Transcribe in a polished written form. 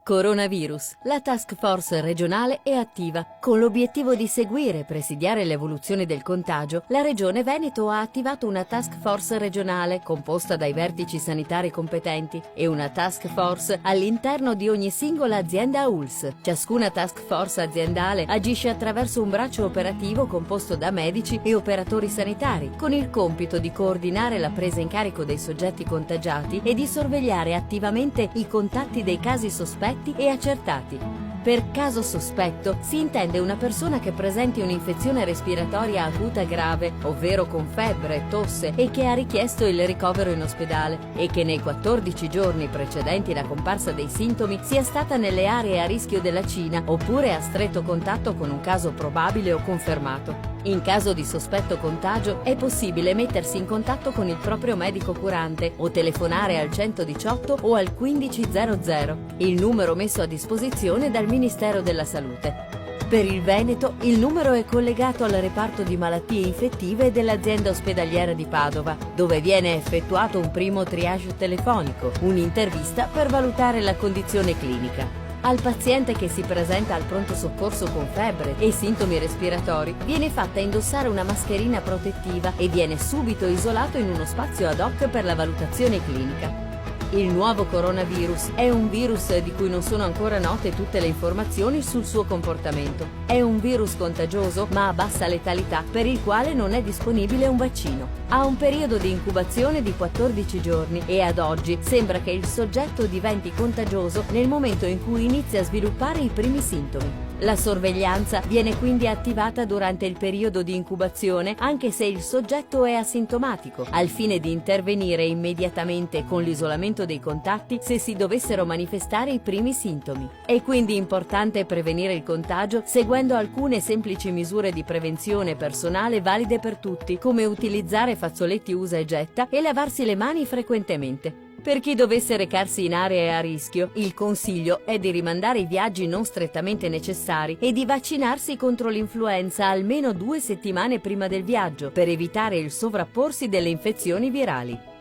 Coronavirus. La task force regionale è attiva. Con l'obiettivo di seguire e presidiare l'evoluzione del contagio, la Regione Veneto ha attivato una task force regionale composta dai vertici sanitari competenti e una task force all'interno di ogni singola azienda ULSS. Ciascuna task force aziendale agisce attraverso un braccio operativo composto da medici e operatori sanitari, con il compito di coordinare la presa in carico dei soggetti contagiati e di sorvegliare attivamente i contatti dei casi sospetti e accertati. Per caso sospetto si intende una persona che presenti un'infezione respiratoria acuta grave, ovvero con febbre, tosse e che ha richiesto il ricovero in ospedale e che nei 14 giorni precedenti la comparsa dei sintomi sia stata nelle aree a rischio della Cina oppure a stretto contatto con un caso probabile o confermato. In caso di sospetto contagio è possibile mettersi in contatto con il proprio medico curante o telefonare al 118 o al 1500, il numero messo a disposizione dal Ministero della Salute. Per il Veneto il numero è collegato al reparto di malattie infettive dell'azienda ospedaliera di Padova, dove viene effettuato un primo triage telefonico, un'intervista per valutare la condizione clinica. Al paziente che si presenta al pronto soccorso con febbre e sintomi respiratori viene fatta indossare una mascherina protettiva e viene subito isolato in uno spazio ad hoc per la valutazione clinica. Il nuovo coronavirus è un virus di cui non sono ancora note tutte le informazioni sul suo comportamento. È un virus contagioso ma a bassa letalità per il quale non è disponibile un vaccino. Ha un periodo di incubazione di 14 giorni e ad oggi sembra che il soggetto diventi contagioso nel momento in cui inizia a sviluppare i primi sintomi. La sorveglianza viene quindi attivata durante il periodo di incubazione anche se il soggetto è asintomatico, al fine di intervenire immediatamente con l'isolamento dei contatti se si dovessero manifestare i primi sintomi. È quindi importante prevenire il contagio seguendo alcune semplici misure di prevenzione personale valide per tutti, come utilizzare fazzoletti usa e getta e lavarsi le mani frequentemente. Per chi dovesse recarsi in aree a rischio, il consiglio è di rimandare i viaggi non strettamente necessari e di vaccinarsi contro l'influenza almeno 2 settimane prima del viaggio per evitare il sovrapporsi delle infezioni virali.